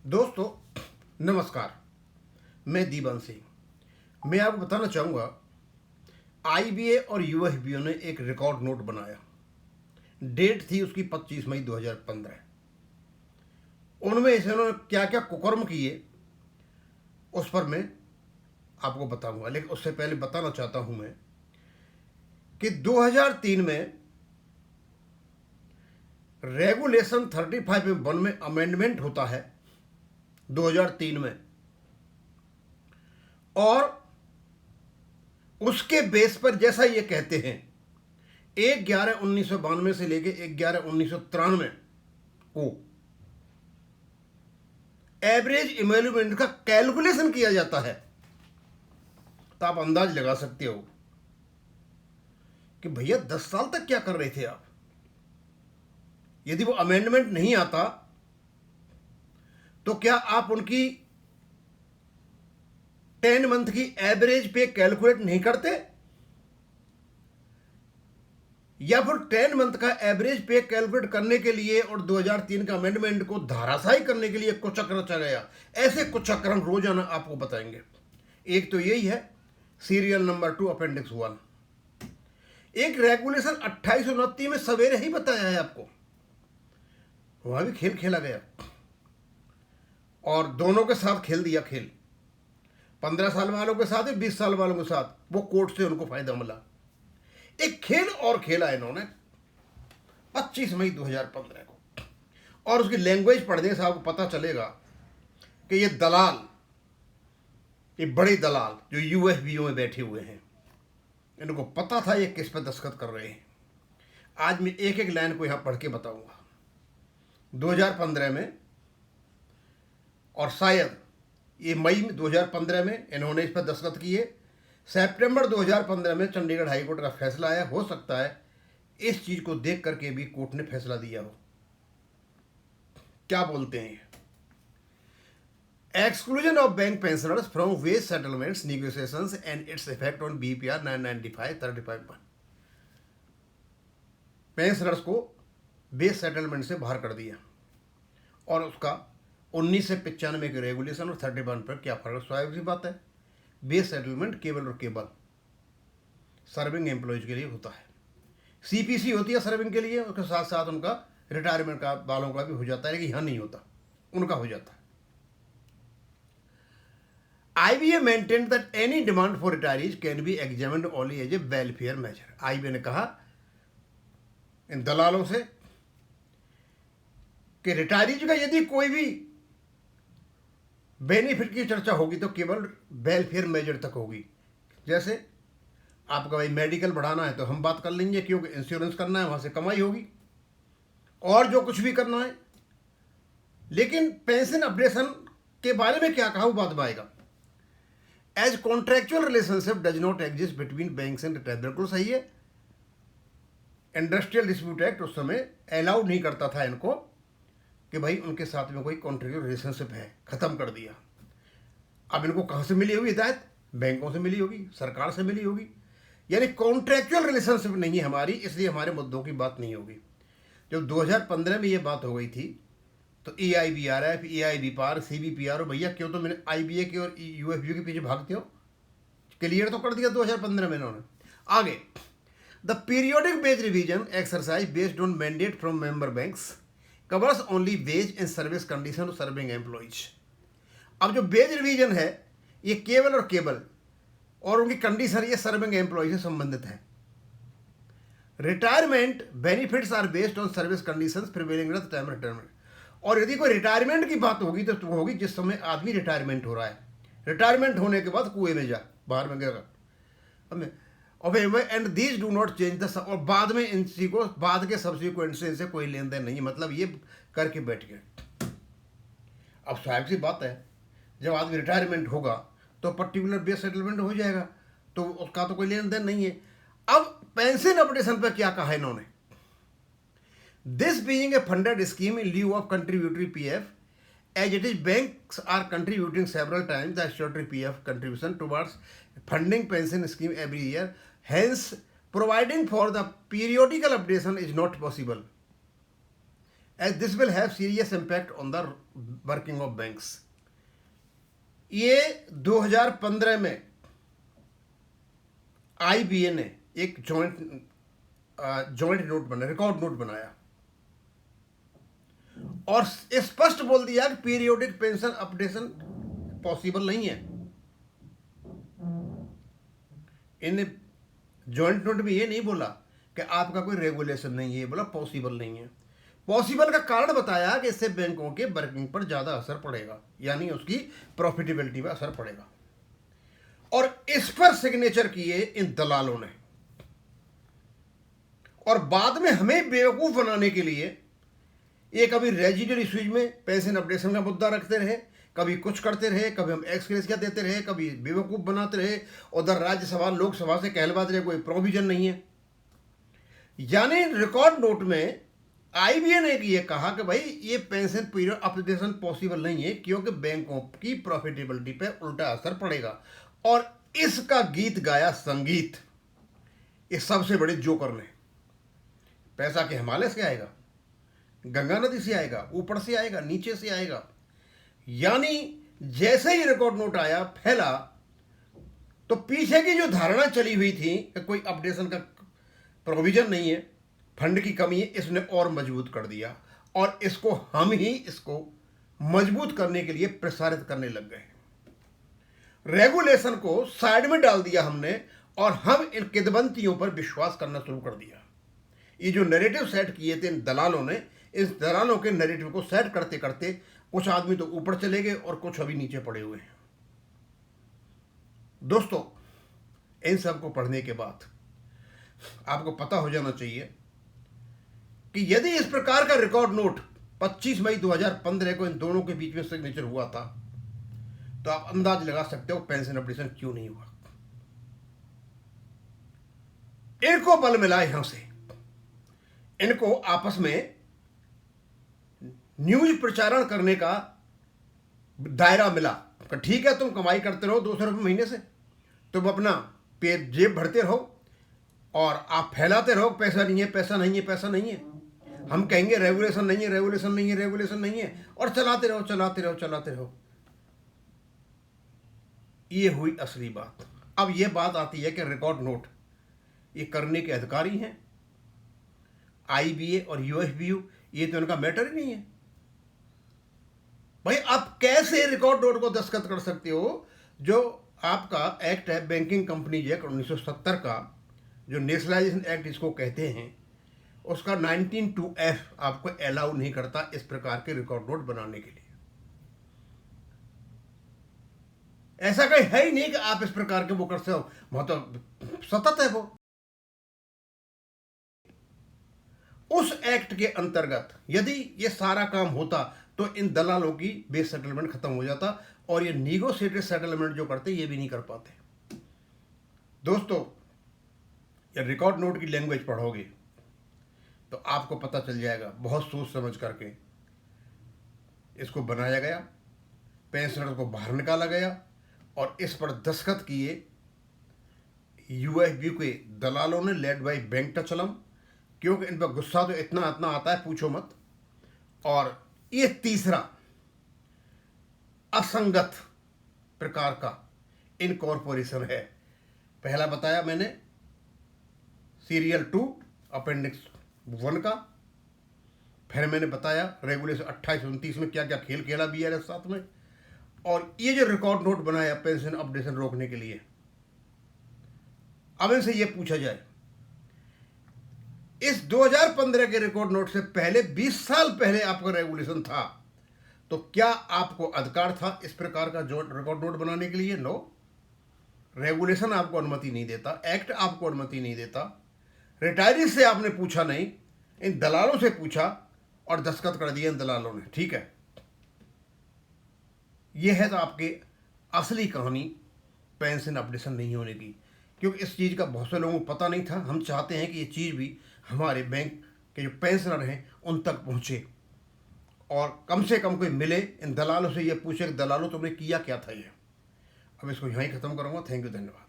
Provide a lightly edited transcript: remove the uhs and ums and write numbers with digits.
दोस्तों नमस्कार। मैं दीवान सिंह। मैं आपको बताना चाहूँगा, आईबीए और यूएफबीओ ने एक रिकॉर्ड नोट बनाया। डेट थी उसकी 25 मई 2015। उनमें इन्होंने क्या क्या कुकर्म किए उस पर मैं आपको बताऊंगा, लेकिन उससे पहले बताना चाहता हूं मैं कि 2003 में रेगुलेशन 35(1) में अमेंडमेंट होता है 2003 में, और उसके बेस पर जैसा ये कहते हैं 1/11/1992 से लेके 1/11/1993 को एवरेज इमोल्यूमेंट का कैलकुलेशन किया जाता है। तो आप अंदाज लगा सकते हो कि भैया 10 साल तक क्या कर रहे थे आप। यदि वो अमेंडमेंट नहीं आता तो क्या आप उनकी 10 मंथ की एवरेज पे कैलकुलेट नहीं करते, या फिर 10 मंथ का एवरेज पे कैलकुलेट करने के लिए और 2003 का अमेंडमेंट को धाराशायी करने के लिए कुछ चक्र रचा गया। ऐसे कुछ चक्र हम रोजाना आपको बताएंगे। एक तो यही है सीरियल नंबर 2 अपेंडिक्स 1। एक रेगुलेशन 2829 में सवेरे ही बताया है आपको, वहां भी खेल खेला गया और दोनों के साथ खेल दिया खेल। 15 साल वालों के साथ, 20 साल वालों के साथ, वो कोर्ट से उनको फायदा मिला। एक खेल और खेला इन्होंने 25 मई 2015 को, और उसकी लैंग्वेज पढ़ने से आपको पता चलेगा कि ये दलाल, ये बड़े दलाल जो यूएफबीओ में बैठे हुए हैं, इनको पता था ये किस पर दस्तखत कर रहे हैं। आज मैं एक एक लाइन को यहां पढ़ के बताऊंगा। 2015 में, और शायद ये मई 2015 में इन्होंने इस पर दस्तखत किए। सितंबर 2015 में चंडीगढ़ हाईकोर्ट का फैसला आया। हो सकता है इस चीज को देख करके भी कोर्ट ने फैसला दिया हो। क्या बोलते हैं? Exclusion of bank pensioners from wage settlements negotiations and its effect on BPR 995/35। Pensioners को वेज सेटलमेंट से बाहर कर दिया, और उसका 19 से 95 के रेगुलेशन और 31 पर क्या फर्क। स्वाभाविक सी बात है, बेस सेटलमेंट केवल और केवल सर्विंग एम्प्लॉयज के लिए होता है। सीपीसी होती है सर्विंग के लिए, उसके साथ साथ उनका रिटायरमेंट का वालों का भी हो जाता है, लेकिन यहां नहीं होता, उनका हो जाता है। IBA maintain that any demand for retirees can be examined only as a welfare measure. IBA ने कहा इन दलालों से कि रिटायरीज का यदि कोई भी बेनिफिट की चर्चा होगी तो केवल वेलफेयर मेजर तक होगी। जैसे आपका भाई मेडिकल बढ़ाना है तो हम बात कर लेंगे, क्योंकि इंश्योरेंस करना है, वहां से कमाई होगी, और जो कुछ भी करना है। लेकिन पेंशन अपडेशन के बारे में क्या कहा वो बाद में आएगा। As contractual relationship does not exist between banks and retire, बिल्कुल सही है। इंडस्ट्रियल डिस्प्यूट एक्ट उस समय अलाउ नहीं करता था इनको कि भाई उनके साथ में कोई कॉन्ट्रेक्चुअल रिलेशनशिप है, खत्म कर दिया। अब इनको कहां से मिली होगी हिदायत? बैंकों से मिली होगी, सरकार से मिली होगी। यानी कॉन्ट्रेक्चुअल रिलेशनशिप नहीं है हमारी, इसलिए हमारे मुद्दों की बात नहीं होगी। जब 2015 में ये बात हो गई थी तो EIBRF, EIBPAR, CBPR, भैया क्यों तो मैंने IBA के और UFBO के पीछे भागते हो? क्लियर तो कर दिया 2015 में इन्होंने। आगे, the periodic wage revision exercise based on mandate from member banks covers only wage and service condition of serving employees. अब जो वेज रिवीजन है ये केवल और केवल, और उनकी कंडीशन ये सर्विंग एम्प्लॉय से संबंधित है। Retirement benefits are based on service conditions prevailing at the time retirement. और यदि कोई रिटायरमेंट की बात होगी तो होगी जिस समय आदमी रिटायरमेंट हो रहा है। रिटायरमेंट होने के बाद कुएं में जा, बाहर में गया, and these do not change the, और बाद में इन चीज को बाद के सब्सिक्वेंट से इनसे कोई लेन देन नहीं, मतलब ये करके बैठ गए। अब स्वाभाविक सी बात है, जब आदमी रिटायरमेंट होगा तो पर्टिकुलर बेस सेटलमेंट हो जाएगा, तो उसका तो कोई लेन देन नहीं है। अब पेंशन अपडेशन पर क्या कहा इन्होंने? This being a funded scheme in lieu of contributory PF, as it is banks are contributing several times the statutory PF contribution towards funding pension scheme every year, hence providing for the periodical updation is not possible. As this will have serious impact on the working of banks. ये 2015 में IBA ने एक joint note बनाया, record note बनाया और स्पष्ट बोल दिया कि पीरियोडिक पेंशन अपडेशन पॉसिबल नहीं है। इन जॉइंट नोट में ये नहीं बोला कि आपका कोई रेगुलेशन नहीं है, ये बोला पॉसिबल नहीं है। पॉसिबल का कारण बताया कि इससे बैंकों के वर्किंग पर ज़्यादा असर पड़ेगा, यानी उसकी प्रॉफिटेबिलिटी पर असर पड़ेगा। और इस पर सिग्नेचर किए इन दलालों ने, और बाद में हमें बेवकूफ़ बनाने के लिए ये कभी रेजिडुअल इश्यूज में पेंशन अपडेशन का मुद्दा रखते रहे, कभी कुछ करते रहे, कभी हम एक्सक्रेसिया देते रहे, कभी बेवकूफ़ बनाते रहे, उधर राज्यसभा लोकसभा से कहलवाते रहे कोई प्रोविजन नहीं है। यानी रिकॉर्ड नोट में आईबीए ने ये कहा कि भाई ये पेंशन पीरियड अपडेशन पॉसिबल नहीं है क्योंकि बैंकों की प्रॉफिटेबिलिटी पे उल्टा असर पड़ेगा। और इसका गीत गाया संगीत इस सबसे बड़े जोकर ने। पैसा के हिमालय से आएगा, गंगा नदी से आएगा, ऊपर से आएगा, नीचे से आएगा। यानी जैसे ही रिकॉर्ड नोट आया, फैला, तो पीछे की जो धारणा चली हुई थी कि कोई अपडेशन का प्रोविजन नहीं है, फंड की कमी है, इसने और मजबूत कर दिया। और इसको हम ही इसको मजबूत करने के लिए प्रसारित करने लग गए। रेगुलेशन को साइड में डाल दिया हमने और हम इन किदवंतियों पर विश्वास करना शुरू कर दिया। ये जो नैरेटिव सेट किए थे इन दलालों ने, इस दलालों के नैरेटिव को सेट करते करते कुछ आदमी तो ऊपर चले गए और कुछ अभी नीचे पड़े हुए हैं। दोस्तों, इन सब को पढ़ने के बाद आपको पता हो जाना चाहिए कि यदि इस प्रकार का रिकॉर्ड नोट 25 मई 2015 को इन दोनों के बीच में सिग्नेचर हुआ था, तो आप अंदाज लगा सकते हो पेंशन अपडेशन क्यों नहीं हुआ। इनको बल मिला यहां से, इनको आपस में न्यूज प्रचारण करने का दायरा मिला। ठीक है, तुम कमाई करते रहो 200 रुपये महीने से, तुम अपना पेट जेब भरते रहो और आप फैलाते रहो पैसा नहीं है, पैसा नहीं है, पैसा नहीं है। हम कहेंगे रेगुलेशन नहीं है, रेगुलेशन नहीं है, रेगुलेशन नहीं है, और चलाते रहो, चलाते रहो, चलाते रहो। ये हुई असली बात। अब ये बात आती है कि रिकॉर्ड नोट ये करने के अधिकारी हैं आईबीए और यूएफबीयू, ये तो उनका मैटर ही नहीं है। भाई आप कैसे रिकॉर्ड नोट को दस्तखत कर सकते हो? जो आपका एक्ट है बैंकिंग कंपनीज एक्ट 1970 का, जो नेशनलाइजेशन एक्ट इसको कहते हैं, उसका 19(2)(f आपको अलाउ नहीं करता इस प्रकार के रिकॉर्ड नोट बनाने के लिए। ऐसा कहीं है ही नहीं कि आप इस प्रकार के वो कर सकते हो, मतलब सतत है वो। उस एक्ट के अंतर्गत यदि ये सारा काम होता तो इन दलालों की बेस सेटलमेंट खत्म हो जाता, और ये निगोशिएटेड सेटलमेंट जो करते ये भी नहीं कर पाते। दोस्तों, ये रिकॉर्ड नोट की लैंग्वेज पढ़ोगे तो आपको पता चल जाएगा, बहुत सोच समझ करके इसको बनाया गया, पेंशनर को बाहर निकाला गया और इस पर दस्तखत किए यूएफबी के दलालों ने, लेड बाई वेंकटाचलम, क्योंकि इन पर गुस्सा तो इतना आता है पूछो मत। और ये तीसरा असंगत प्रकार का इनकॉर्पोरेशन है। पहला बताया मैंने सीरियल 2 अपेंडिक्स 1 का, फिर मैंने बताया रेगुलेशन 28-29 में क्या क्या खेल खेला बीआरएस साथ में, और ये जो रिकॉर्ड नोट बनाया पेंशन अपडेशन रोकने के लिए। अब इनसे ये पूछा जाए, इस 2015 के रिकॉर्ड नोट से पहले 20 साल पहले आपका रेगुलेशन था, तो क्या आपको अधिकार था इस प्रकार का जो रिकॉर्ड नोट बनाने के लिए? नो, रेगुलेशन आपको अनुमति नहीं देता, एक्ट आपको अनुमति नहीं देता। रिटायरी से आपने पूछा नहीं, इन दलालों से पूछा और दस्तखत कर दिए इन दलालों ने। ठीक है, यह है तो आपकी असली कहानी पेंशन अपडेशन नहीं होने की, क्योंकि इस चीज़ का बहुत से लोगों को पता नहीं था। हम चाहते हैं कि ये चीज़ भी हमारे बैंक के जो पेंशनर हैं उन तक पहुँचे, और कम से कम कोई मिले इन दलालों से ये पूछे कि दलालों तुमने किया क्या था ये। अब इसको यहीं ख़त्म करूँगा। थैंक यू, धन्यवाद।